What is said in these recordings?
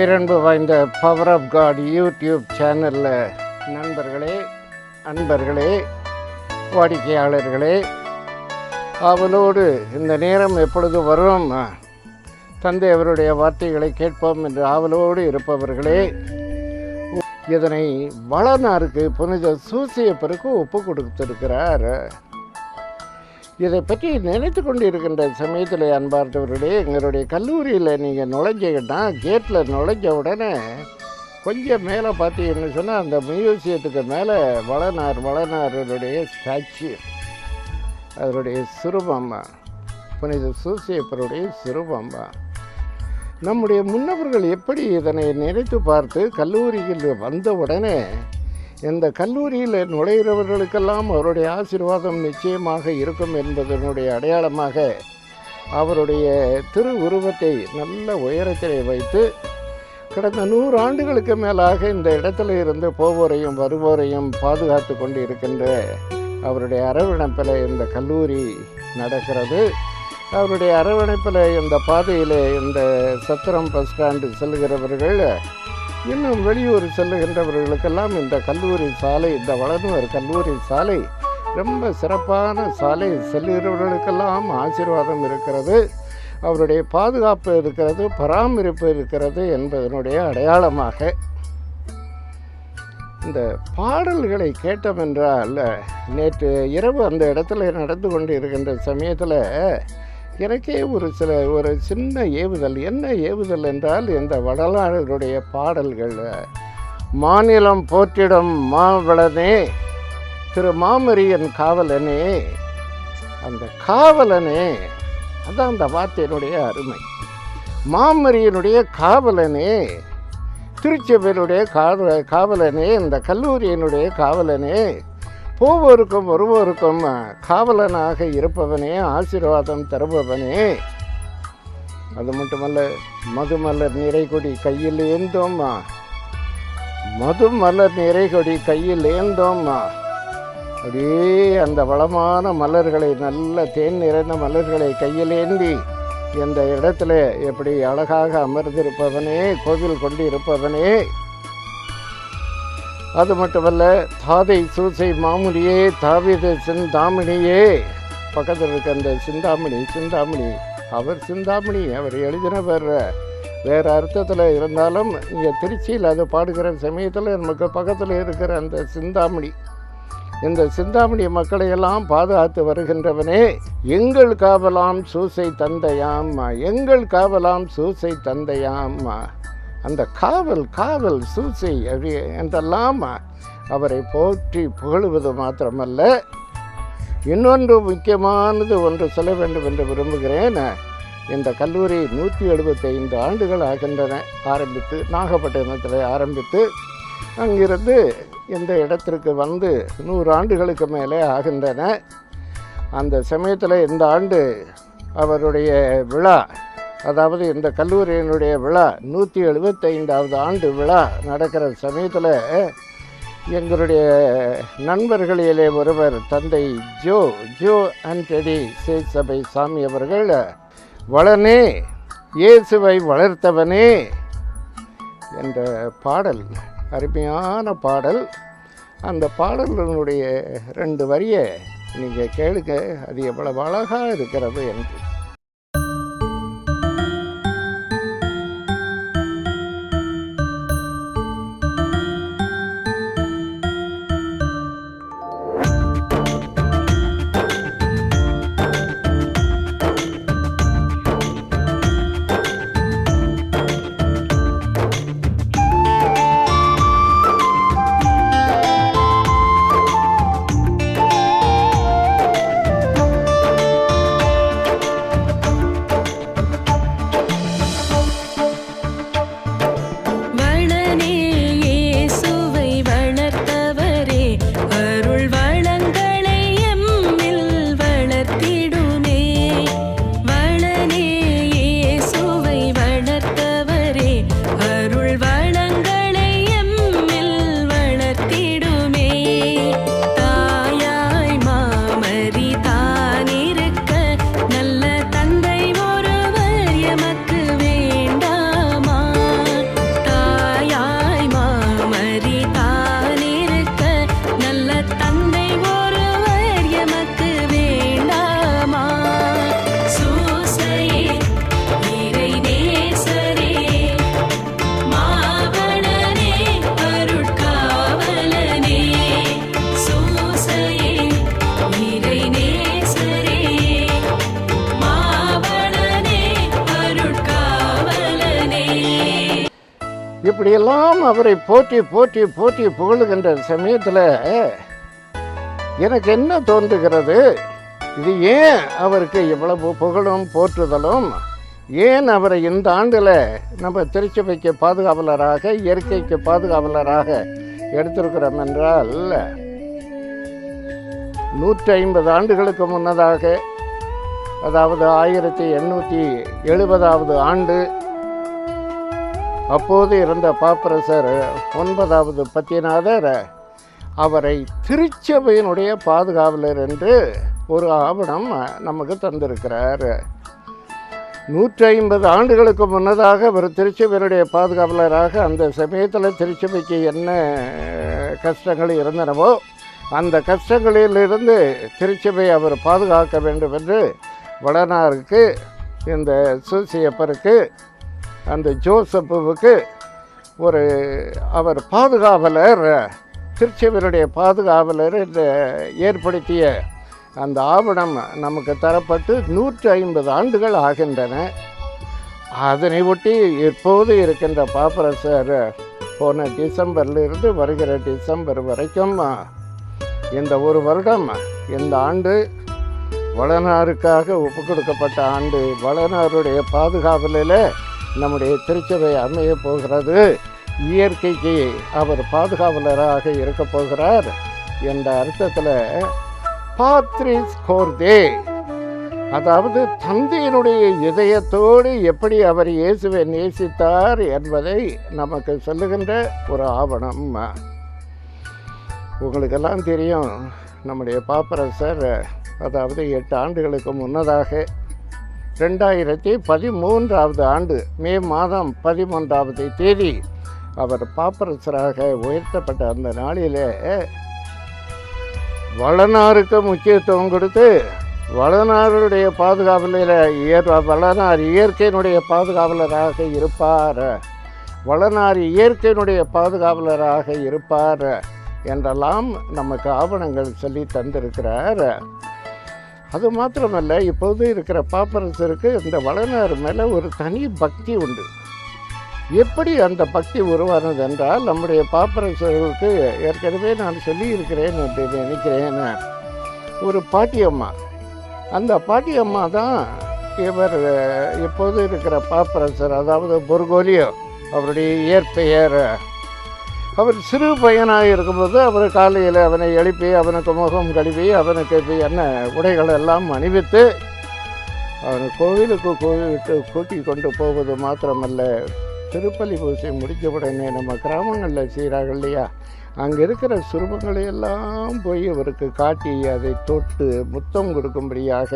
பேரன்பு வாய்ந்த power of God YouTube சேனலில் நண்பர்களே, அன்பர்களே, வாடிக்கையாளர்களே, அவளோடு இந்த நேரம் எப்பொழுது வரும் தந்தை அவருடைய வார்த்தைகளை கேட்போம் என்று ஆவலோடு இருப்பவர்களே, இதனை வளனாருக்கு புனித சூசியப்பருக்கு ஒப்பு கொடுத்திருக்கிறார். இதை பற்றி நினைத்து கொண்டு இருக்கின்ற சமயத்தில் அன்பார்ந்தவர்களே, எங்களுடைய கல்லூரியில் நீங்கள் நுழைஞ்சிங்கன்னா கேட்டில் நுழைஞ்ச உடனே கொஞ்சம் மேலே பார்த்தீங்கன்னு சொன்னால் அந்த மியூசியத்துக்கு மேலே வளனாருடைய ஸ்டாச்சு, அதனுடைய சிறுபம்மா, புனித சூசியப்பருடைய சிறுபம்மா. நம்முடைய முன்னவர்கள் எப்படி இதனை நினைத்து பார்த்து கல்லூரியில் வந்த உடனே இந்த கல்லூரியில் நுழைகிறவர்களுக்கெல்லாம் அவருடைய ஆசீர்வாதம் நிச்சயமாக இருக்கும் என்பதனுடைய அடையாளமாக அவருடைய திரு உருவத்தை நல்ல உயரத்திலே வைத்து கடந்த 100 ஆண்டுகளுக்கு மேலாக இந்த இடத்துல இருந்து போவோரையும் வருவோரையும் பாதுகாத்து கொண்டு இருக்கின்ற அவருடைய அரவணைப்பில் இந்த கல்லூரி நடக்கிறது. அவருடைய அரவணைப்பில் இந்த பாதையில் இந்த சத்திரம் பஸ் ஸ்டாண்டு செல்கிறவர்கள், இன்னும் வெளியூர் செல்லுகின்றவர்களுக்கெல்லாம் இந்த கல்லூரி சாலை, இந்த வளர்ந்தவர் கல்லூரி சாலை ரொம்ப சிறப்பான சாலை. செல்லுகிறவர்களுக்கெல்லாம் ஆசீர்வாதம் இருக்கிறது, அவருடைய பாதுகாப்பு இருக்கிறது, பராமரிப்பு இருக்கிறது என்பதனுடைய அடையாளமாக இந்த பாடல்களை கேட்டோம் என்றால், நேற்று இரவு அந்த இடத்துல நடந்து கொண்டு இருக்கின்ற சமயத்தில் எனக்கே ஒரு சின்ன ஏவுதல். என்ன ஏவுதல் என்றால், இந்த வடலாளருடைய பாடல்கள், மாநிலம் போற்றிடும் மாவளனே, திரு மாமரியன் காவலனே, அந்த காவலனே, அதான் அந்த வார்த்தையினுடைய அருமை. மாமரியனுடைய காவலனே, திருச்சபையினுடைய காவலனே, இந்த கல்லூரியினுடைய காவலனே, போவோருக்கும் வருவோருக்கும் காவலனாக இருப்பவனே, ஆசீர்வாதம் தருபவனே. அது மட்டுமல்ல, மதுமலர் நிறைகொடி கையில் ஏந்தோம், மதுமலர் நிறைகொடி கையில் ஏந்தோம். அப்படியே அந்த வளமான மலர்களை, நல்ல தேன் நிறைந்த மலர்களை கையில் ஏந்தி இந்த இடத்துல எப்படி அழகாக அமர்ந்திருப்பவனே, கோவில் கொண்டு இருப்பவனே. அது மட்டுமல்ல, தாதை சூசை மாமுனியே, தாவித சிந்தாமணியே, பக்கத்தில் இருக்க அந்த சிந்தாமணி அவர் சிந்தாமணி, அவர் எழுதினவர் வேறு அர்த்தத்தில் இருந்தாலும் இங்கே திருச்சியில் அது பாடுகிற சமயத்தில் நமக்கு பக்கத்தில் இருக்கிற அந்த சிந்தாமணி, இந்த சிந்தாமணி மக்களையெல்லாம் பாதுகாத்து வருகின்றவனே, எங்கள் காவலாம் சூசை தந்தையாம், எங்கள் காவலாம் சூசை தந்தையாம். அந்த காவல் சூசை என்றெல்லாம் அவரை போற்றி புகழுவது மாத்திரமல்ல, இன்னொன்று முக்கியமானது ஒன்று சொல்ல வேண்டும் என்று விரும்புகிறேன். இந்த கல்லூரி 175 ஆண்டுகள் ஆகின்றன ஆரம்பித்து, நாகப்பட்டினத்தில் ஆரம்பித்து அங்கிருந்து இந்த இடத்திற்கு வந்து 100 ஆண்டுகளுக்கு மேலே ஆகின்றன. அந்த சமயத்தில் இந்த ஆண்டு அவருடைய விழா, அதாவது இந்த கல்லூரியினுடைய விழா 175வது ஆண்டு விழா நடக்கிற சமயத்தில் எங்களுடைய நண்பர்களிலே ஒருவர் தந்தை ஜோ ஆண்டனி சேசபை சாமி அவர்கள், வளனே இயேசுவை வளர்த்தவனே என்ற பாடல், அருமையான பாடல். அந்த பாடலினுடைய 2 வரியை நீங்கள் கேளுங்க, அது எவ்வளவு அழகாக இருக்கிறது என்று. இப்படியெல்லாம் அவரை போற்றி போற்றி போற்றி புகழுகின்ற சமயத்தில் எனக்கு என்ன தோன்றுகிறது, இது ஏன் அவருக்கு இவ்வளவு புகழும் போற்றுதலும், ஏன் அவரை இந்த ஆண்டில் நம்ம திருச்சபைக்கு பாதுகாவலராக, இயற்கைக்கு பாதுகாவலராக எடுத்திருக்கிறோம் என்றால், 150 ஆண்டுகளுக்கு முன்னதாக, அதாவது 1870வது ஆண்டு, அப்போது இருந்த பாப்பரசர் 9வது பத்திநாதர் அவரை திருச்சபையினுடைய பாதுகாவலர் என்று ஒரு ஆவணம் நமக்கு தந்திருக்கிறார். 150 ஆண்டுகளுக்கு முன்னதாக அவர் திருச்சபையினுடைய பாதுகாவலராக அந்த சமயத்தில் திருச்சபைக்கு என்ன கஷ்டங்கள் இருந்தனவோ அந்த கஷ்டங்களிலிருந்து திருச்சபை அவர் பாதுகாக்க வேண்டும் என்று வளனாருக்கு, இந்த சூசியப்பருக்கு, அந்த ஜோசப்புவுக்கு அவர் பாதுகாவலர், திருச்சபையினுடைய பாதுகாவலர் என்று ஏற்படுத்திய அந்த ஆவணம் நமக்கு தரப்பட்டு 150 ஆண்டுகள் ஆகின்றன. அதனை ஒட்டி இப்போது இருக்கின்ற பாப்பரசர் போன டிசம்பரிலிருந்து வருகிற டிசம்பர் வரைக்கும் இந்த ஒரு வருடம், இந்த ஆண்டு வளனாருக்காக ஒப்பு கொடுக்கப்பட்ட ஆண்டு, வளனாருடைய பாதுகாவலில் நம்முடைய திருச்சபை அமைய போகிறது. இயற்கைக்கு அவர் பாதுகாவலராக இருக்க போகிறார் என்ற அர்த்தத்தில் பாத்ரிஸ் கோர்தே, அதாவது தந்தையினுடைய இதயத்தோடு எப்படி அவர் இயேசுவை நேசித்தார் என்பதை நமக்கு சொல்லுகின்ற ஒரு ஆவணம். உங்களுக்கெல்லாம் தெரியும், நம்முடைய பாப்பரசர் அதாவது 8 ஆண்டுகளுக்கு முன்னதாக 2013வது ஆண்டு மே மாதம் 13வது தேதி அவர் பாப்பரசராக உயர்த்தப்பட்ட அந்த நாளிலே வளனாருக்கு முக்கியத்துவம் கொடுத்து, வளனாருடைய பாதுகாவலில் வளனார் இயற்கையினுடைய பாதுகாவலராக இருப்பார், வளனார் இயற்கையினுடைய பாதுகாவலராக இருப்பார் என்றெல்லாம் நமக்கு ஆவணங்கள் சொல்லி தந்திருக்கிறார். அது மாத்திரமல்ல, இப்போது இருக்கிற பாப்பரசருக்கு இந்த வளனார் மேலே ஒரு தனி பக்தி உண்டு. எப்படி அந்த பக்தி உருவானது என்றால், நம்முடைய பாப்பரசர்களுக்கு ஏற்கனவே நான் சொல்லியிருக்கிறேன் என்று நினைக்கிறேன், ஒரு பாட்டியம்மா, அந்த பாட்டியம்மா தான் இவர் இப்போது இருக்கிற பாப்பரசர், அதாவது பொர்கோலியோ அவருடைய இயற்பெயர். அவர் சிறு பையனாக இருக்கும்போது அவர் காலையில் அவனை எழுப்பி அவனுக்கு முகம் கழுவி அவனுக்கு என்ன உடைகள் எல்லாம் அணிவித்து அவனை கோவிலுக்கு கூட்டி கொண்டு போவது மாத்திரமல்ல, திருப்பலி பூசை முடித்த உடனே நம்ம கிராமங்களில் செய்கிறார்கள் இல்லையா, அங்கே இருக்கிற சுரூபங்களை எல்லாம் போய் அவருக்கு காட்டி அதை தொட்டு முத்தம் கொடுக்கும்படியாக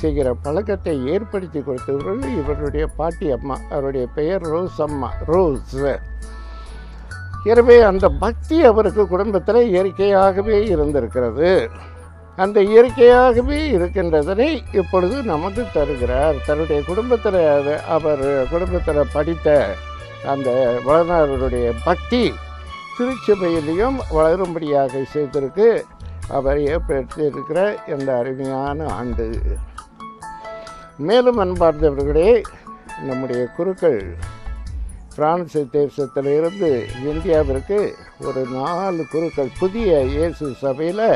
செய்கிற பழக்கத்தை ஏற்படுத்தி கொடுத்தவர்கள் இவருடைய பாட்டி அம்மா. அவருடைய பெயர் ரோஸ். எனவே அந்த பக்தி அவருக்கு குடும்பத்தில் இயற்கையாகவே இருந்திருக்கிறது. அந்த இயற்கையாகவே இருக்கின்றதனை இப்பொழுது நமக்கு தருகிறார். தன்னுடைய குடும்பத்தில் அவர் குடும்பத்தில் படித்த அந்த வளனாருடைய பக்தி திருச்சபையிலையும் வளரும்படியாக செய்திருக்கு. அவர் ஏற்படுத்தியிருக்கிற இந்த அருமையான ஆண்டு. மேலும் அன்பார்ந்தவர்களே, நம்முடைய குருக்கள் பிரான்ஸ் தேசத்திலிருந்து இந்தியாவிற்கு ஒரு 4 குருக்கள் புதிய இயேசு சபையில்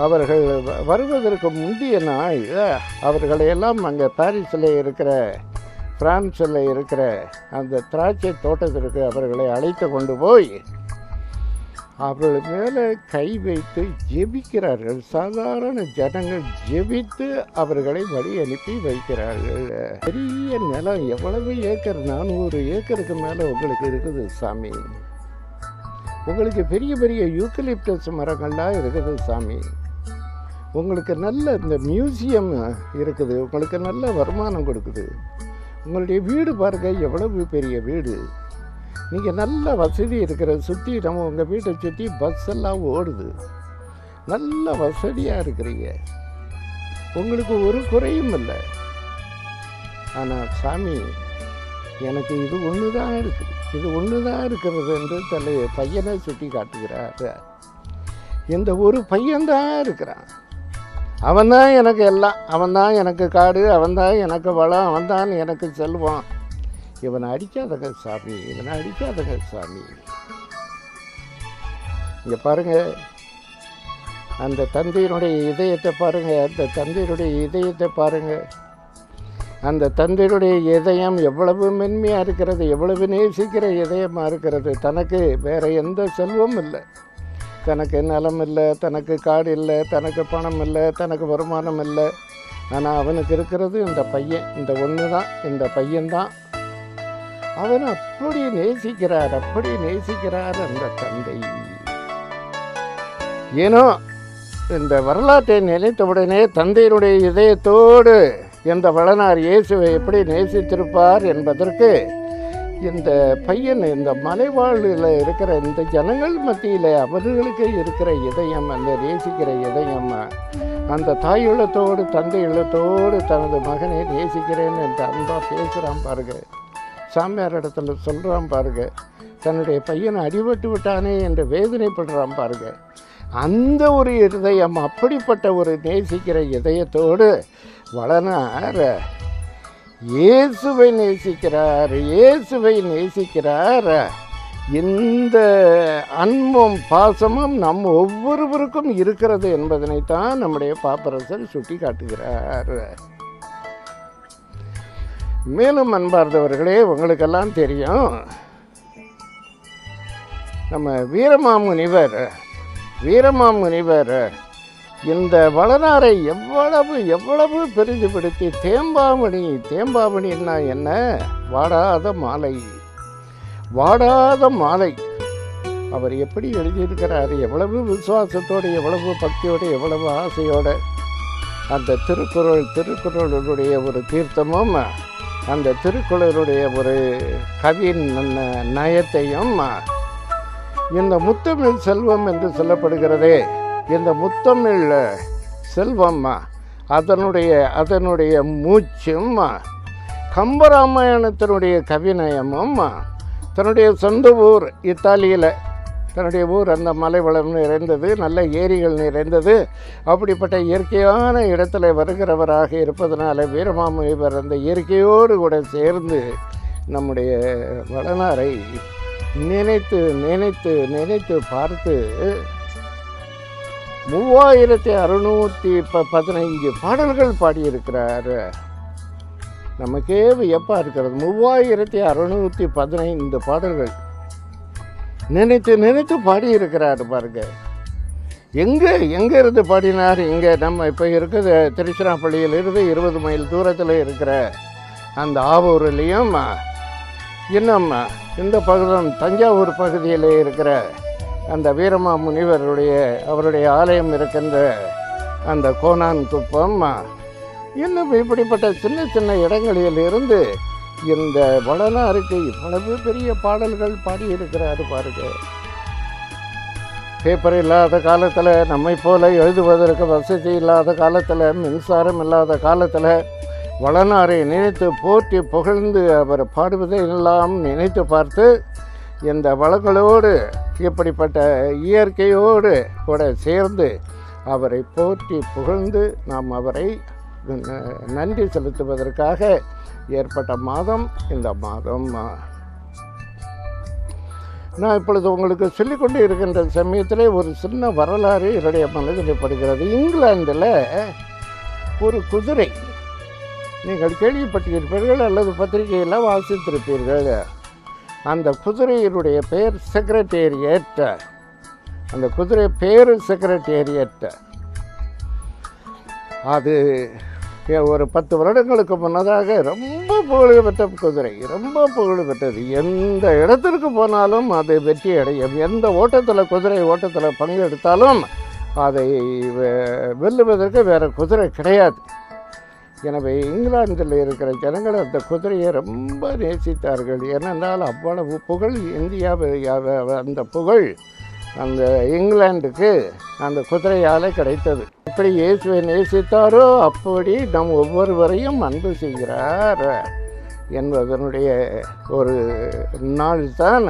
அவர்கள் வருவதற்கு முந்தைய நாள் அவர்களையெல்லாம் அங்கே பாரிஸில் இருக்கிற, பிரான்ஸில் இருக்கிற அந்த திராட்சை தோட்டத்திற்கு அவர்களை அழைத்து கொண்டு போய் அவர்கள் மேலே கை வைத்து ஜெபிக்கிறார்கள். சாதாரண ஜனங்கள் ஜெபித்து அவர்களை வழி அனுப்பி வைக்கிறார்கள். பெரிய நிலம், எவ்வளவு ஏக்கர், 400 ஏக்கருக்கு மேலே உங்களுக்கு இருக்குது சாமி. உங்களுக்கு பெரிய பெரிய யூக்கலிப்டஸ் மரங்கள்லாம் இருக்குது சாமி. உங்களுக்கு நல்ல இந்த மியூசியம் இருக்குது, உங்களுக்கு நல்ல வருமானம் கொடுக்குது. உங்களுடைய வீடு பாருங்கள், எவ்வளவு பெரிய வீடு. நீங்கள் நல்ல வசதி இருக்கிற, சுற்றி நம்ம உங்கள் வீட்டை சுற்றி பஸ் எல்லாம் ஓடுது, நல்ல வசதியாக இருக்கிறீங்க, உங்களுக்கு ஒரு குறையும் இல்லை. ஆனால் சாமி, எனக்கு இது ஒன்று தான் இருக்குது, இது ஒன்று தான் இருக்கிறது என்று பையனை சுட்டி காட்டுகிறார். இந்த ஒரு பையன்தான் இருக்கிறான், அவன்தான் எனக்கு எல்லாம், அவன்தான் எனக்கு காடு, அவன்தான் எனக்கு வளம், அவன்தான் எனக்கு செல்வம் இவனை அடிக்காதங்க சாமி, இவனை அடிக்காதங்க சாமி. இங்கே பாருங்கள், அந்த தந்தையினுடைய இதயத்தை பாருங்கள், அந்த தந்தையினுடைய இதயத்தை பாருங்கள். அந்த தந்தையினுடைய இதயம் எவ்வளவு மென்மையாக இருக்கிறது, எவ்வளவு நேசிக்கிற இதயமாக இருக்கிறது. தனக்கு வேறு எந்த செல்வமும் இல்லை, தனக்கு நலம் இல்லை, தனக்கு காடு இல்லை, தனக்கு பணம் இல்லை, தனக்கு வருமானம் இல்லை. ஆனால் அவனுக்கு இருக்கிறது இந்த பையன், இந்த ஒன்று தான், இந்த பையன்தான். அவன் அப்படி நேசிக்கிறார், அப்படி நேசிக்கிறார் அந்த தந்தை. ஏனோ இந்த வரலாற்றை நினைத்தவுடனே தந்தையினுடைய இதயத்தோடு இந்த வளனார் இயேசுவை எப்படி நேசித்திருப்பார் என்பதற்கு இந்த பையன் இந்த மலைவாழில் இருக்கிற இந்த ஜனங்கள் மத்தியில் அவர்களுக்கு இருக்கிற இதயம், அந்த நேசிக்கிற இதயம், அந்த தாய் உள்ளத்தோடு தந்தை உள்ளத்தோடு தனது மகனை நேசிக்கிறேன் என்று அன்பாக பேசுகிறான் பாருங்க. சாமியார் இடத்துல சொல்கிறான் பாருங்க. தன்னுடைய பையனை அடிபட்டு விட்டானே என்று வேதனைப்படுறான் பாருங்க. அந்த ஒரு இதயம், அப்படிப்பட்ட ஒரு நேசிக்கிற இதயத்தோடு வளனார் இயேசுவை நேசிக்கிறார், இயேசுவை நேசிக்கிறார். இந்த அன்பும் பாசமும் நம் ஒவ்வொருவருக்கும் இருக்கிறது என்பதனைத்தான் நம்முடைய பாப்பரசர் சுட்டி காட்டுகிறார். மேலும் அன்பார்ந்தவர்களே, உங்களுக்கெல்லாம் தெரியும், நம்ம வீரமாமுனிவர் இந்த வளனாரை எவ்வளவு பெரிதுபடுத்தி தேம்பாமணின்னா என்ன, வாடாத மாலை அவர் எப்படி எழுதியிருக்கிறார், எவ்வளவு விசுவாசத்தோடு, எவ்வளவு பக்தியோடு, எவ்வளவு ஆசையோடு அந்த திருக்குறளுடைய ஒரு தீர்த்தமும் அந்த திருக்குறளுடைய ஒரு கவின் நயத்தையும், இந்த முத்தமிழ் செல்வம் என்று சொல்லப்படுகிறதே, இந்த முத்தமிழ் செல்வம் அதனுடைய மூச்சும், கம்பராமாயணத்தினுடைய கவிநயமும், தன்னுடைய சொந்த ஊர் இத்தாலியில், தன்னுடைய ஊர் அந்த மலை வளம் நிறைந்தது, நல்ல ஏரிகள் நிறைந்தது, அப்படிப்பட்ட இயற்கையான இடத்துல வருகிறவராக இருப்பதனால வீரமாமுனிவர் அந்த இயற்கையோடு கூட சேர்ந்து நம்முடைய வளனாரை நினைத்து பார்த்து 3615 பாடல்கள் பாடியிருக்கிறார். நமக்கே வியப்பாக இருக்கிறது. 3615 பாடல்கள் நினைத்து பாடியிருக்கிறார் பாருங்க. எங்கே இருந்து பாடினார்? இங்கே நம்ம இப்போ இருக்கிற திருச்சிராப்பள்ளியிலிருந்து 20 மைல் தூரத்தில் இருக்கிற அந்த ஆவூர்லேயும், இன்னும் இந்த பகுதி தஞ்சாவூர் பகுதியில் இருக்கிற அந்த அவருடைய ஆலயம் இருக்கின்ற அந்த கோனான் குப்பம், இன்னும் இப்படிப்பட்ட சின்ன இடங்களில் இருந்து இந்த வளனாருக்கு இவ்வளவு பெரிய பாடல்கள் பாடியிருக்கிறாரு பாருங்க. பேப்பர் இல்லாத காலத்தில், நம்மை போல எழுதுவதற்கு வசதி இல்லாத காலத்தில், மின்சாரம் இல்லாத காலத்தில் வளனாரை நினைத்து போற்றி புகழ்ந்து அவர் பாடுவதை எல்லாம் நினைத்து பார்த்து, இந்த வளங்களோடு இப்படிப்பட்ட இயற்கையோடு கூட சேர்ந்து அவரை போற்றி புகழ்ந்து நாம் அவரை நன்றி செலுத்துவதற்காக ஏற்பட்ட மாதம் இந்த மாதம். நான் இப்பொழுது உங்களுக்கு சொல்லிக்கொண்டு இருக்கின்ற சமயத்திலே ஒரு சின்ன வரலாறு என்னுடைய மனதில் படுகிறது. இங்கிலாந்தில் ஒரு குதிரை, நீங்கள் கேள்விப்பட்டிருப்பீர்கள் அல்லது பத்திரிகையில் வாசித்திருப்பீர்கள். அந்த குதிரையினுடைய பெயர் செக்ரட்டேரியட். அந்த குதிரை பேர் செக்ரட்டேரியட். அது ஒரு 10 வருடங்களுக்கு முன்னதாக ரொம்ப புகழ்பெற்ற குதிரை, ரொம்ப புகழ்பெற்றது. எந்த இடத்திற்கு போனாலும் அது வெற்றி அடையும். எந்த குதிரை ஓட்டத்தில் பங்கெடுத்தாலும் அதை வெல்லுவதற்கு வேறு குதிரை கிடையாது. எனவே இங்கிலாந்தில் இருக்கிற ஜனங்கள் அந்த குதிரையை ரொம்ப நேசித்தார்கள். ஏனென்றால் அவ்வளவு புகழ் அந்த புகழ் அந்த இங்கிலாந்துக்கு அந்த குதிரையால் கிடைத்தது. எப்படி இயேசுவை நேசித்தாரோ அப்படி நம் ஒவ்வொருவரையும் அன்பு செய்கிறார் என்பதனுடைய ஒரு நாள் தான்,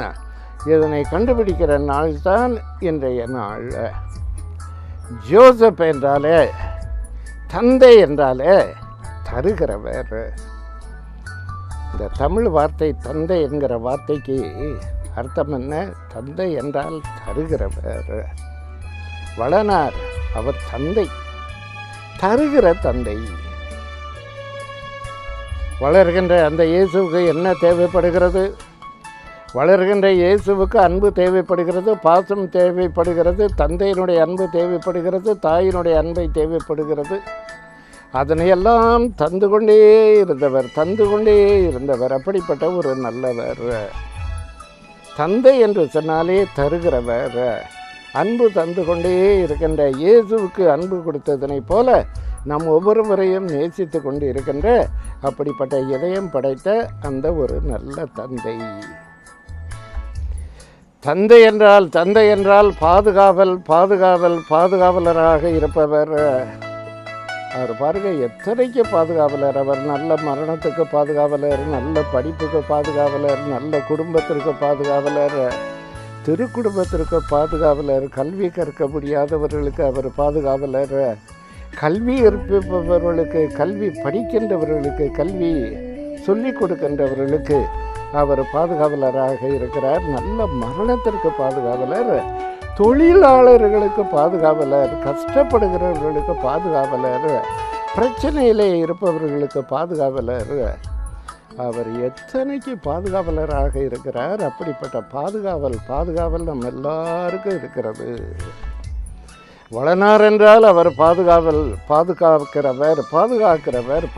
இதனை கண்டுபிடிக்கிற நாள் தான் இன்றைய நாள். ஜோசப் என்றாலே, தந்தை என்றாலே தருகிறவர். இந்த தமிழ் வார்த்தை தந்தை என்கிற வார்த்தைக்கு அர்த்தம் என்ன? தந்தை என்றால் தருகிறவர். வளனார் அவர் தந்தை, தருகிற தந்தை. வளர்கின்ற அந்த இயேசுவுக்கு என்ன தேவைப்படுகிறது? வளர்கின்ற இயேசுவுக்கு அன்பு தேவைப்படுகிறது, பாசம் தேவைப்படுகிறது, தந்தையினுடைய அன்பு தேவைப்படுகிறது, தாயினுடைய அன்பை தேவைப்படுகிறது. அதனையெல்லாம் தந்து கொண்டே இருந்தவர். அப்படிப்பட்ட ஒரு நல்லவர். தந்தை என்று சொன்னாலே தருகிறவர், அன்பு தந்து கொண்டே இருக்கின்ற இயேசுவுக்கு அன்பு கொடுத்ததனை போல நாம் ஒவ்வொருவரையும் நேசித்து கொண்டு இருக்கின்ற அப்படிப்பட்ட இதயம் படைத்த அந்த ஒரு நல்ல தந்தை. தந்தை என்றால் பாதுகாவலராக இருப்பவர். அவர் பாருங்க, எத்தனைக்கு பாதுகாவலர். அவர் நல்ல மரணத்துக்கு பாதுகாவலர், நல்ல படிப்புக்கு பாதுகாவலர், நல்ல குடும்பத்திற்கு பாதுகாவலர், திருக்குடும்பத்திற்கு பாதுகாவலர், கல்வி கற்க முடியாதவர்களுக்கு அவர் பாதுகாவலர், கல்வி கற்பிப்பவர்களுக்கு, கல்வி படிக்கின்றவர்களுக்கு, கல்வி சொல்லிக் கொடுக்கின்றவர்களுக்கு அவர் பாதுகாவலராக இருக்கிறார். நல்ல மரணத்திற்கு பாதுகாவலர், தொழிலாளர்களுக்கு பாதுகாவலர், கஷ்டப்படுகிறவர்களுக்கு பாதுகாவலர், பிரச்சனையிலே இருப்பவர்களுக்கு பாதுகாவலர். அவர் எத்தனைக்கு பாதுகாவலராக இருக்கிறார். அப்படிப்பட்ட பாதுகாவல் நம்ம எல்லாருக்கும் இருக்கிறது. வளனார் என்றால் அவர்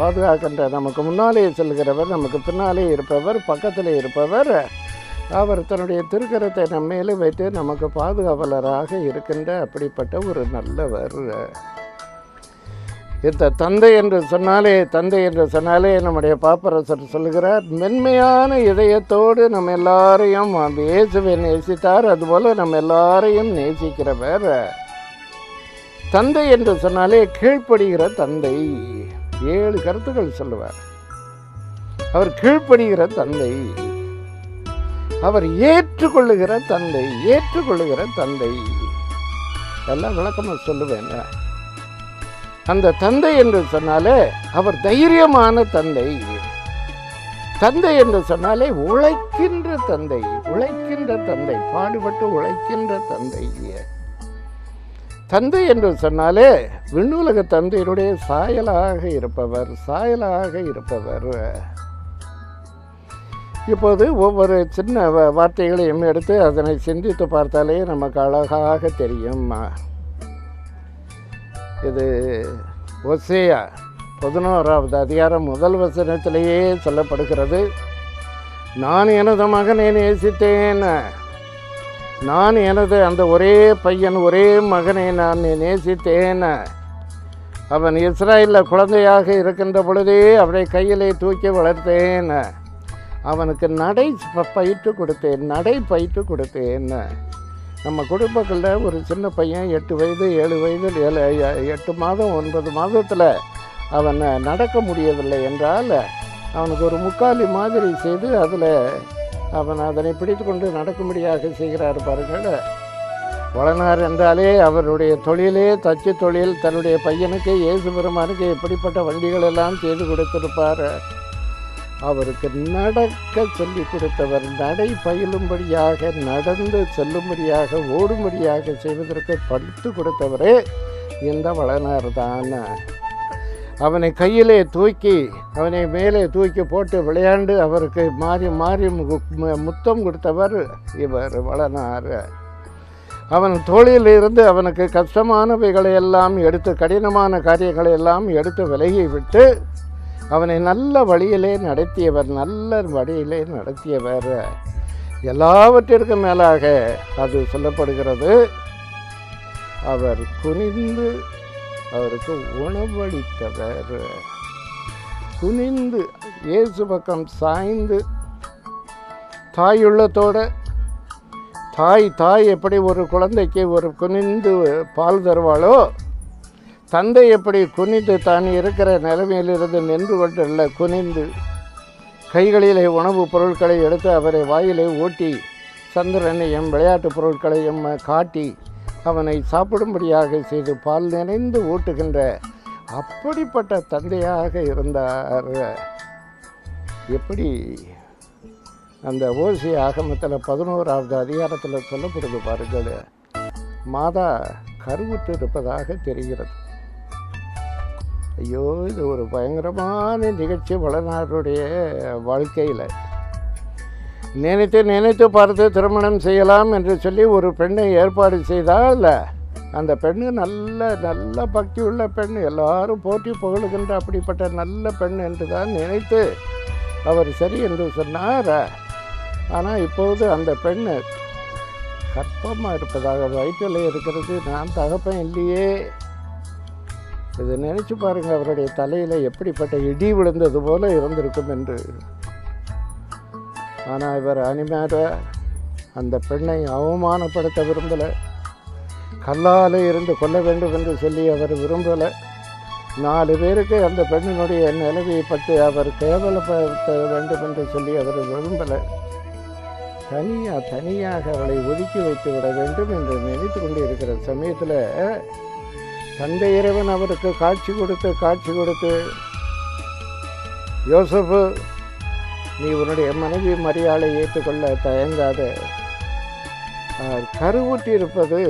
பாதுகாக்கின்ற, நமக்கு முன்னாலே செல்கிறவர், நமக்கு பின்னாலே இருப்பவர், பக்கத்திலே இருப்பவர். அவர் தன்னுடைய திருக்கரத்தை நம்ம மேலே வைத்து நமக்கு பாதுகாவலராக இருக்கின்ற அப்படிப்பட்ட ஒரு நல்லவர். இந்த தந்தை என்று சொன்னாலே நம்முடைய பாப்பரசர் சொல்லுகிறார், மென்மையான இதயத்தோடு நம்ம எல்லாரையும் இயேசுவை நேசித்தார், அதுபோல் நம்ம எல்லாரையும் நேசிக்கிறவர். தந்தை என்று சொன்னாலே கீழ்ப்படுகிற தந்தை. 7 கருத்துக்கள் சொல்லுவார். அவர் கீழ்ப்படுகிற தந்தை, அவர் ஏற்றுக்கொள்ளுகிற தந்தை. எல்லாம் விளக்கமாக சொல்லுவேன். அந்த தந்தை என்று சொன்னாலே அவர் தைரியமான தந்தை. தந்தை என்று சொன்னாலே உழைக்கின்ற தந்தை, பாடுபட்டு உழைக்கின்ற தந்தை. தந்தை என்று சொன்னாலே விண்ணுலக தந்தையினுடைய சாயலாக இருப்பவர். இப்போது ஒவ்வொரு சின்ன வார்த்தைகளையும் எடுத்து அதனை சிந்தித்து பார்த்தாலே நமக்கு அழகாக தெரியும். இது ஓசேயா 11வது அதிகாரம் 1 வசனத்திலேயே சொல்லப்படுகிறது. நான் எனது மகனை நேசித்தேன், நான் எனது அந்த ஒரே பையன், ஒரே மகனை நான் நேசித்தேன். அவன் இஸ்ராயேலில் குழந்தையாக இருக்கின்ற பொழுதே அவனை கையிலே தூக்கி வளர்த்தேன். அவனுக்கு நடை பயிற்று கொடுத்தேன். நம்ம குடும்பங்களில் ஒரு சின்ன பையன் 8 வயது 7 வயது 8 மாதம் 9 மாதத்தில் அவன் நடக்க முடியவில்லை என்றால் அவனுக்கு ஒரு முக்காலி மாதிரி செய்து அதில் அவன் அதனை பிடித்து கொண்டு நடக்கும்படியாக செய்கிறார் பாருங்கள். வளனார் என்றாலே அவருடைய தொழிலே தச்சு தொழில். தன்னுடைய பையனுக்கு இயேசு பெருமானுக்கு எப்படிப்பட்ட வண்டிகள் எல்லாம் செய்து கொடுத்திருப்பார். அவருக்கு நடக்க சொல்லி கொடுத்தவர், நடை பயிலும்படியாக, நடந்து செல்லும்படியாக, ஓடும்படியாக செய்வதற்கு படித்து கொடுத்தவரே இந்த வளனார் தான். அவனை கையிலே தூக்கி, அவனை மேலே தூக்கி போட்டு விளையாண்டு அவருக்கு மாறி மாறி முத்தம் கொடுத்தவர் இவர் வளனார். அவன் தோளிலிருந்து அவனுக்கு கஷ்டமானவைகளை எல்லாம் எடுத்து, கடினமான காரியங்களை எல்லாம் எடுத்து விலகி விட்டு அவனை நல்ல வழியிலே நடத்தியவர். எல்லாவற்றிற்கும் மேலாக அது சொல்லப்படுகிறது, அவர் குனிந்து அவருக்கு உணவளித்தவர். குனிந்து இயேசு பக்கம் சாய்ந்து தாயுள்ளத்தோட, தாய் எப்படி ஒரு குழந்தைக்கு ஒரு குனிந்து பால் தருவாளோ, தந்தை எப்படி குனிந்து தான் இருக்கிற நிலைமையிலிருந்து நின்று கொண்டுள்ள குனிந்து கைகளிலே உணவுப் பொருட்களை எடுத்து அவரை வாயிலை ஊட்டி சந்திரனையும் விளையாட்டு பொருட்களையும் காட்டி அவனை சாப்பிடும்படியாக செய்து பால் நிறைந்து ஊட்டுகின்ற அப்படிப்பட்ட தந்தையாக இருந்தார். எப்படி அந்த ஓசி ஆகமத்தில் 11வது அதிகாரத்தில் சொல்லப்படுது பாருங்கள், மாதா கருவுற்று இருப்பதாக தெரிகிறது. ஐயோ, இது ஒரு பயங்கரமான நிகழ்ச்சி வளநாடுடைய வாழ்க்கையில். நினைத்து பார்த்து திருமணம் செய்யலாம் என்று சொல்லி ஒரு பெண்ணை ஏற்பாடு செய்தால் அந்த பெண்ணு நல்ல பக்தி உள்ள பெண், எல்லாரும் போற்றி புகழுகின்ற அப்படிப்பட்ட நல்ல பெண் என்று தான் நினைத்து அவர் சரி என்று சொன்னார். ஆனால் இப்போது அந்த பெண் கர்ப்பமாக இருப்பதாக, வயிற்றில் இருக்கிறது, நான் தகப்பன் இல்லையே. இதை நினச்சி பாருங்கள், அவருடைய தலையில் எப்படிப்பட்ட இடி விழுந்தது போல இருந்திருக்கும் என்று. ஆனால் இவர் அனிமேற அந்த பெண்ணை அவமானப்படுத்த விரும்பலை, கல்லால் இருந்து கொல்ல வேண்டும் என்று சொல்லி அவர் விரும்பலை. 4 பேருக்கு அந்த பெண்ணினுடைய நிலவையை பற்றி அவர் கேவலப்படுத்த வேண்டும் என்று சொல்லி அவர் விரும்பலை. தனியாக அவளை ஒதுக்கி வைத்து விட வேண்டும் என்று நினைத்து கொண்டு இருக்கிற சமயத்தில் தந்தை இறைவன் அவருக்கு காட்சி கொடுத்து யோசப்பு, நீ உன்னுடைய மனைவி மரியாதை ஏற்றுக்கொள்ள தயங்காத, கருவுற்றி இருப்பது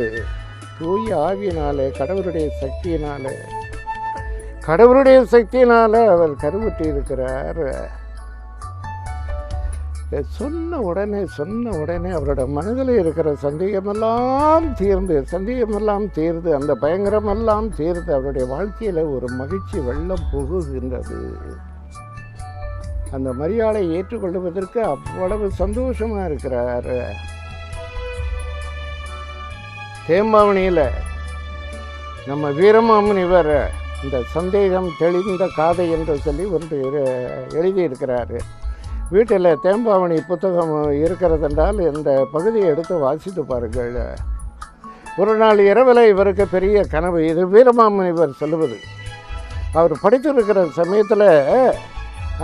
தூய ஆவியினாலே, கடவுளுடைய சக்தியினால அவர் கருவுற்றி இருக்கிறார். சொன்ன உடனே அவரோட மனதில் இருக்கிற சந்தேகமெல்லாம் தீர்ந்து அந்த பயங்கரமெல்லாம் தீர்ந்து அவருடைய வாழ்க்கையில் ஒரு மகிழ்ச்சி வெள்ளம் புகுகின்றது. அந்த மரியாதை ஏற்றுக்கொள்வதற்கு அவ்வளவு சந்தோஷமாக இருக்கிறார். தேம்பாவணியில் நம்ம வீரமாமுனிவர் இந்த சந்தேகம் தெளிந்த காதை என்று சொல்லி ஒன்று எழுதியிருக்கிறார். வீட்டில் தேம்பாவணி புத்தகம் இருக்கிறதென்றால் இந்த பகுதியை எடுத்து வாசித்து பாருங்கள். ஒரு நாள் இரவில் இவருக்கு பெரிய கனவு, இது வீரமாமுனிவர் சொல்லுவது. அவர் படித்திருக்கிற சமயத்தில்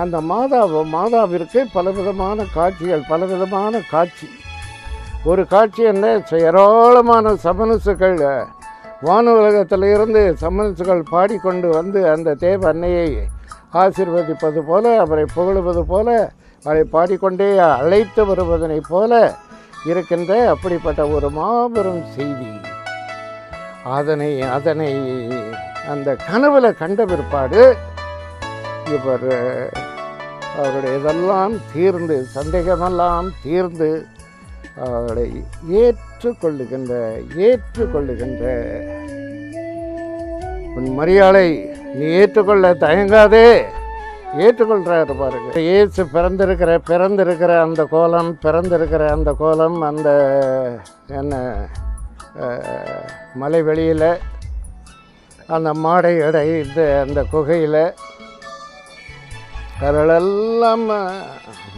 அந்த மாதாவிற்கு பலவிதமான காட்சி. ஒரு காட்சி என்ன, ஏராளமான சமனசுகள் வானுலகத்தில் இருந்து சமனசுகள் பாடிக்கொண்டு வந்து அந்த தேவ அன்னையை ஆசீர்வதிப்பது போல, அவரை புகழுவது போல, அவரை பாடிக்கொண்டே அழைத்து வருவதனை போல இருக்கின்ற அப்படிப்பட்ட ஒரு மாபெரும் செய்தி. அதனை அந்த கனவுல கண்ட பிற்பாடு இவர் அவருடைய இதெல்லாம் தீர்ந்து, சந்தேகமெல்லாம் தீர்ந்து அவரை ஏற்றுக்கொள்ளுகின்ற உன் மரியாதை நீ ஏற்றுக்கொள்ள தயங்காதே, ஏற்றுக்கொள்கிறாரு பாருங்க. இயேசு பிறந்திருக்கிற அந்த கோலம் அந்த என்ன மலை வெளியில் அந்த மாடை அடைந்த அந்த குகையில் அவர்களெல்லாம்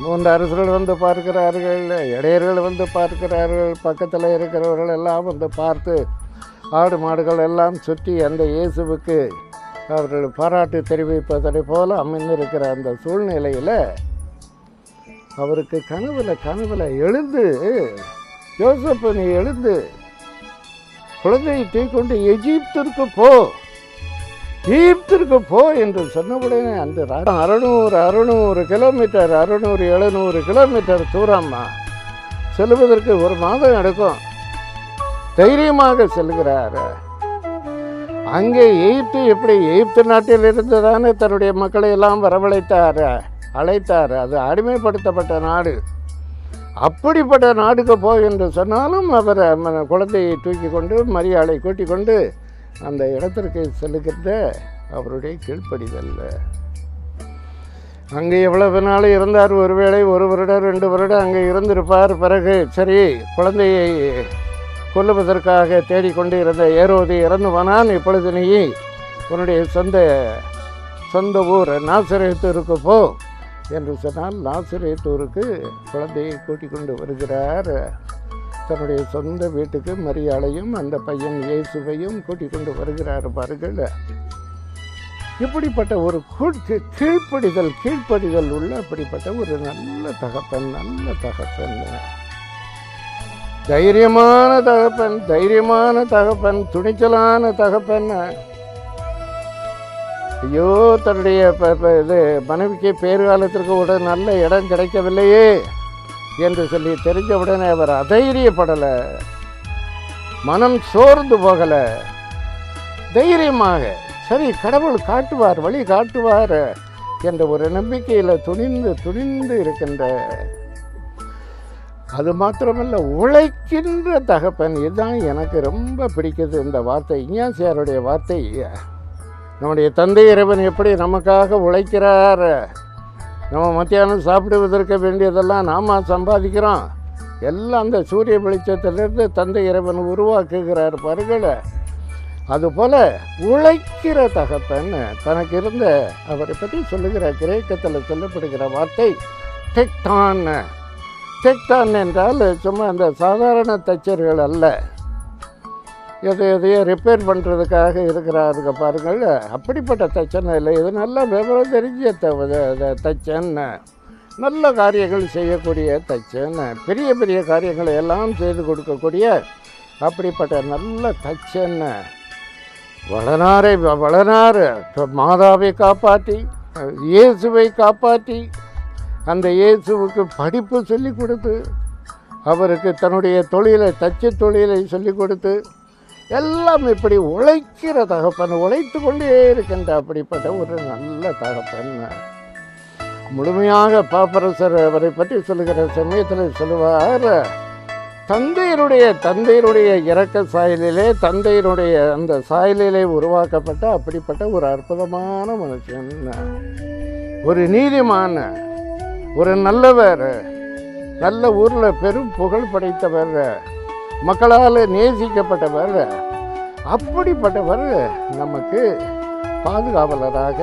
3 அரசர்கள் வந்து பார்க்கிறார்கள், இடையர்கள் வந்து பார்க்கிறார்கள், பக்கத்தில் இருக்கிறவர்கள் எல்லாம் வந்து பார்த்து ஆடு மாடுகள் எல்லாம் சுற்றி அந்த இயேசுவுக்கு அவர்கள் பாராட்டு தெரிவிப்பதை போல அமைந்திருக்கிற அந்த சூழ்நிலையில் அவருக்கு கனவுல எழுந்து, யோசப்பு நீ எழுந்து குழந்தையை தூக்கொண்டு எகிப்திற்கு போ என்று சொன்னவுடனே அந்த 600 கிலோமீட்டர் 700 கிலோமீட்டர் தூரமா செல்வதற்கு 1 மாதம் எடுக்கும். தைரியமாக செல்கிறார். அங்கே எகிப்து நாட்டில் இருந்துதானே தன்னுடைய மக்களை எல்லாம் அழைத்தார். அது அடிமைப்படுத்தப்பட்ட நாடு. அப்படிப்பட்ட நாடுக்கு என்று சொன்னாலும் அவர் குழந்தையை தூக்கி கொண்டு மரியாதை கூட்டிக் கொண்டு அந்த இடத்திற்கு செல்லுகின்ற அவருடைய கீழ்ப்படிதல். அங்கே எவ்வளவு நாள் இருந்தார்? ஒருவேளை 1 வருடம் 2 வருடம் அங்கே இருந்திருப்பார். பிறகு சரி, குழந்தையை கொல்லுவதற்காக தேடிக்கொண்டு இருந்த ஏரோது இறந்து போனான். இப்பொழுது நீ உன்னுடைய சொந்த ஊர் நாசரேத்தூருக்கு போ என்று சொன்னால் நாசரேத்தூருக்கு குழந்தையை கூட்டிக் கொண்டு வருகிறார். தன்னுடைய சொந்த வீட்டுக்கு மரியாதையும் அந்த பையன் இயேசுவையும் கூட்டிக் கொண்டு வருகிறார் பாருங்கள். இப்படிப்பட்ட ஒரு கீழ்ப்படிதல் உள்ள அப்படிப்பட்ட ஒரு நல்ல தகப்பன், தைரியமான தகப்பன், துணிச்சலான தகப்பன். ஐயோ, தன்னுடைய இது மனைவிக்கு பேறுகாலத்திற்கு ஒரு நல்ல இடம் கிடைக்கவில்லையே என்று சொல்லி தெரிஞ்ச உடனே அவர் அதைரியப்படலை, மனம் சோர்ந்து போகலை. தைரியமாக சரி, கடவுள் காட்டுவார், வழி காட்டுவார் என்ற ஒரு நம்பிக்கையில் துணிந்து இருக்கின்ற, அது மாத்திரமல்ல உழைக்கின்ற தகப்பன். இதுதான் எனக்கு ரொம்ப பிடிக்குது இந்த வார்த்தை, இஞ்ஞாசியாருடைய வார்த்தை. நம்முடைய தந்தை இறைவன் எப்படி நமக்காக உழைக்கிறார். நம்ம மத்தியானம் சாப்பிடுவதற்கு வேண்டியதெல்லாம் நாம் சம்பாதிக்கிறோம். எல்லாம் அந்த சூரிய வெளிச்சத்திலிருந்து தந்தை இறைவன் உருவாக்குகிறார் பாருங்கள். அதுபோல் உழைக்கிற தகப்பன் தனக்கு இருந்த அவரை பற்றி சொல்லுகிற கிரேக்கத்தில் சொல்லப்படுகிற வார்த்தை டெக்டான். டெக்டான் என்றால் சும்மா அந்த சாதாரண தச்சர்கள் அல்ல, எதையோ ரிப்பேர் பண்ணுறதுக்காக இருக்கிறாருங்க பாருங்கள். அப்படிப்பட்ட தச்சன் இல்லை, இது நல்ல விவரம் தெரிஞ்ச தச்சன், நல்ல காரியங்கள் செய்யக்கூடிய தச்சன், பெரிய பெரிய காரியங்களை எல்லாம் செய்து கொடுக்கக்கூடிய அப்படிப்பட்ட நல்ல தச்சன். வளனார் மாதாவை காப்பாற்றி, இயேசுவை காப்பாற்றி, அந்த இயேசுவுக்கு படிப்பு சொல்லி கொடுத்து, அவருக்கு தன்னுடைய தொழிலை தச்சு தொழிலை சொல்லி கொடுத்து, எல்லாம் இப்படி உழைக்கிற தகப்பன், உழைத்து கொண்டே இருக்கின்ற அப்படிப்பட்ட ஒரு நல்ல தகப்பன். முழுமையாக பாப்பரசர் அவரை பற்றி சொல்லுகிற சமயத்தில் சொல்லுவார், தந்தையருடைய இறக்க சாயலிலே, தந்தையருடைய அந்த சாயலிலே உருவாக்கப்பட்ட அப்படிப்பட்ட ஒரு அற்புதமான மனுஷன், ஒரு நீதிமான, ஒரு நல்லவர், நல்ல ஊரில் பெரும் புகழ் படைத்தவர், மக்களால் நேசிக்கப்பட்டவர். அப்படிப்பட்டவர் நமக்கு பாதுகாவலராக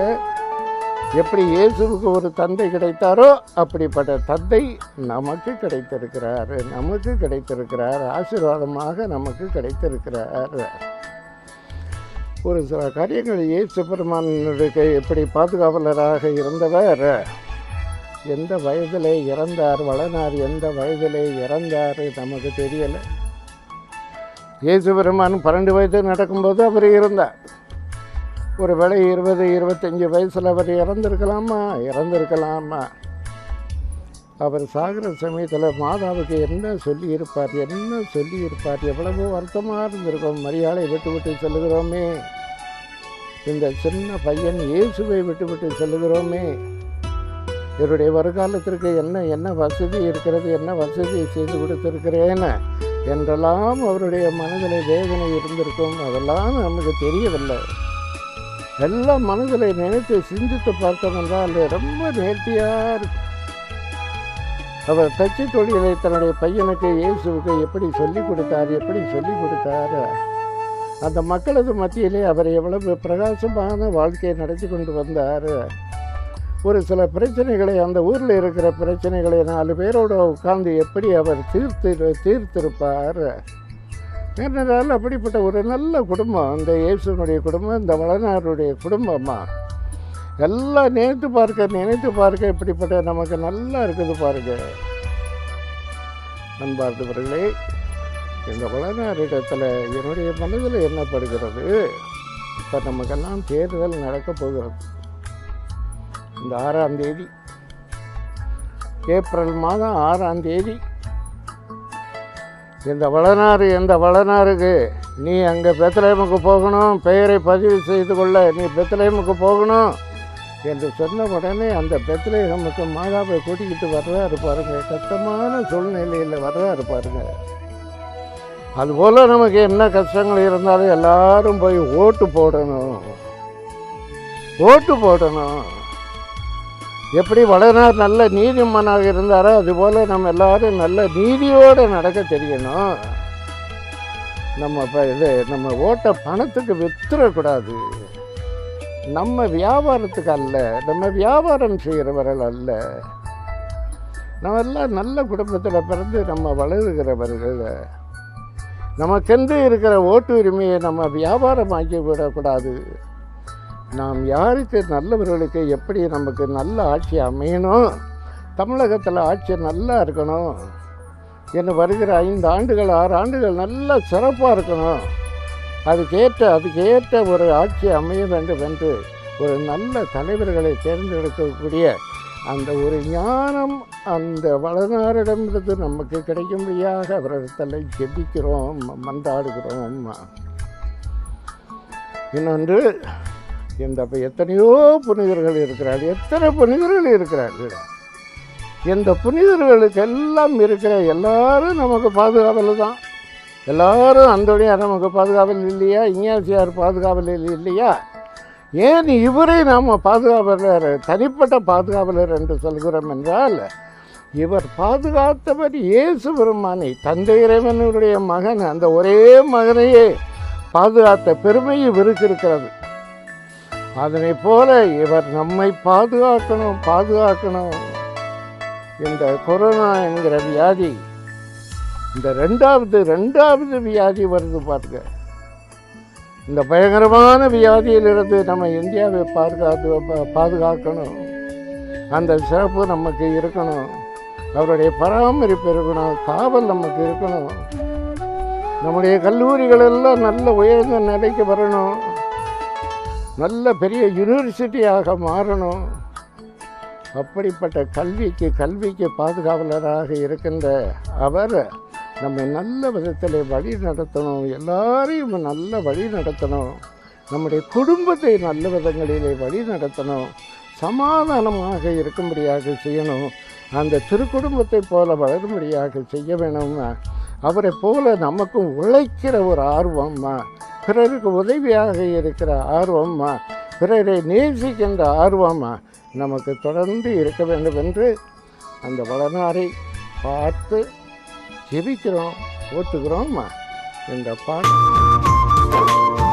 எப்படி இயேசுவுக்கு ஒரு தந்தை கிடைத்தாரோ அப்படிப்பட்ட தந்தை நமக்கு கிடைத்திருக்கிறார், ஆசீர்வாதமாக நமக்கு கிடைத்திருக்கிறார். ஒரு சில காரியங்கள் இயேசு பெருமானுக்கு எப்படி பாதுகாவலராக இருந்தவர், எந்த வயதிலே இறந்தார், வளனார் எந்த வயதிலே இறந்தார் நமக்கு தெரியலை. இயேசு பெருமான் 12 வயது நடக்கும்போது அவர் இருந்தார். ஒரு வேளை 20-25 வயசில் அவர் இறந்திருக்கலாமா. அவர் சாகிற சமயத்தில் மாதாவுக்கு என்ன சொல்லியிருப்பார், எவ்வளவோ வருத்தமாக இருந்திருக்கும். மரியாதை விட்டு செல்லுகிறோமே, இந்த சின்ன பையன் இயேசுவை விட்டு செல்லுகிறோமே, இவருடைய வருகாலத்திற்கு என்ன வசதி இருக்கிறது, என்ன வசதி செய்து கொடுத்திருக்கிறேன்னு என்றெல்லாம் அவருடைய மனதில் வேதனை இருந்திருக்கும். அதெல்லாம் நமக்கு தெரியவில்லை. எல்லாம் மனதில் நினைத்து சிந்தித்து பார்த்தோம் என்றால் ரொம்ப நேர்த்தியாக இருக்கும். அவர் தச்சு தொழிலை தன்னுடைய பையனுக்கு இயேசுவுக்கு எப்படி சொல்லிக் கொடுத்தார், அந்த மக்களது மத்தியிலே அவர் எவ்வளவு பிரகாசமான வாழ்க்கையை நடத்தி கொண்டு வந்தார். ஒரு சில பிரச்சனைகளை, அந்த ஊரில் இருக்கிற பிரச்சனைகளை 4 பேரோடு உட்கார்ந்து எப்படி அவர் தீர்த்திருப்பார். ஏனென்றால் அப்படிப்பட்ட ஒரு நல்ல குடும்பம் அந்த இயேசுனுடைய குடும்பம், இந்த வளனாருடைய குடும்பமா. எல்லாம் நினைத்து பார்க்க இப்படிப்பட்ட நமக்கு நல்லா இருக்குது பாருங்க. அன்பார்ந்தவர்களே, இந்த வளனாரிடத்தில் என்னுடைய மனதில் என்ன படுகிறது, இப்போ நமக்கெல்லாம் தேர்தல் நடக்கப் போகிறது. இந்த 6ஆம் தேதி, ஏப்ரல் மாதம் 6ஆம் தேதி இந்த வளனாருக்கு நீ அங்கே பெத்லஹேமுக்கு போகணும், பெயரை பதிவு செய்து கொள்ள நீ பெத்லஹேமுக்கு போகணும் என்று சொன்ன உடனே அந்த பெத்லஹேமுக்கு மாதாவை கூட்டிக்கிட்டு வர்றாரு பாருங்க. கஷ்டமான சூழ்நிலையில் வர்றாரு பாருங்க. அதுபோல் நமக்கு என்ன கஷ்டங்கள் இருந்தாலும் எல்லாரும் போய் ஓட்டு போடணும். எப்படி வளனார் நல்ல நீதிமானாக இருந்தாரோ அதுபோல் நம்ம எல்லாரும் நல்ல நீதியோடு நடக்க தெரியணும். நம்ம ஓட்டை பணத்துக்கு வித்துறக்கூடாது. நம்ம வியாபாரத்துக்கு அல்ல, நம்ம வியாபாரம் செய்கிறவர்கள் அல்ல. நம்ம எல்லாம் நல்ல குடும்பத்தில் பிறந்து நம்ம வளருகிறவர்கள். நமக்கென்று இருக்கிற ஓட்டு உரிமையை நம்ம வியாபாரமாக்கி விடக்கூடாது. நாம் யாருக்கு, நல்லவர்களுக்கு எப்படி நமக்கு நல்ல ஆட்சி அமையணும், தமிழகத்தில் ஆட்சி நல்லா இருக்கணும், இன்னும் வருகிற 5 ஆண்டுகள் 6 ஆண்டுகள் நல்லா சிறப்பாக இருக்கணும், அதுக்கேற்ற ஒரு ஆட்சி அமைய வேண்டும் என்று ஒரு நல்ல தலைவர்களை தேர்ந்தெடுக்கக்கூடிய அந்த ஒரு ஞானம் அந்த வளனாரிடமிருந்து நமக்கு கிடைக்கும்படியாக அவரிடத்தில் ஜெபிக்கிறோம், மன்றாடுகிறோம். இன்னொன்று, இந்த எத்தனையோ புனிதர்கள் இருக்கிறார்கள், எத்தனை புனிதர்கள் இருக்கிறார்கள். இந்த புனிதர்களுக்கு எல்லாம் இருக்கிற எல்லாரும் நமக்கு பாதுகாவல் தான். எல்லாரும் அந்தோனியார் நமக்கு பாதுகாவல் இல்லையா? இஞ்ஞாசியார் பாதுகாவலில் இல்லையா? ஏன் இவரை நாம் பாதுகாவலர், தனிப்பட்ட பாதுகாவலர் என்று சொல்கிறோம் என்றால், இவர் பாதுகாத்தவர் இயேசு பெருமானை, தந்தை இறைவனுடைய மகன், அந்த ஒரே மகனையே பாதுகாத்த பெருமை இவருக்கு இருக்கிறது. அதனை போல இவர் நம்மை பாதுகாக்கணும். இந்த கொரோனா என்கிற வியாதி, இந்த ரெண்டாவது வியாதி வருது பாருங்க. இந்த பயங்கரமான வியாதியிலிருந்து நம்ம இந்தியாவை பாதுகாக்கணும். அந்த சிறப்பு நமக்கு இருக்கணும், அவருடைய பராமரிப்பு இருக்கணும், காவல் நமக்கு இருக்கணும். நம்முடைய கல்லூரிகள் எல்லாம் நல்ல உயர்ந்த நிலைக்கு வரணும், நல்ல பெரிய யூனிவர்சிட்டியாக மாறணும். அப்படிப்பட்ட கல்விக்கு பாதுகாவலராக இருக்கின்ற அவர் நம்மை நல்ல விதத்தில் வழி நடத்தணும், எல்லாரையும் நல்ல வழி நடத்தணும், நம்முடைய குடும்பத்தை நல்ல விதங்களிலே வழி நடத்தணும், சமாதானமாக இருக்கும்படியாக செய்யணும், அந்த திருக்குடும்பத்தை போல வளரும்படியாக செய்ய வேணும். அவரை போல நமக்கும் உழைக்கிற ஒரு ஆர்வம், பிறருக்கு உதவியாக இருக்கிற ஆர்வம், பிறரை நேசிக்கின்ற ஆர்வம் நமக்கு தொடர்ந்து இருக்க வேண்டும் என்று அந்த வளனாரை பார்த்து ஜெபிக்கிறோம், ஓட்டுகிறோம். இந்த பாட்டு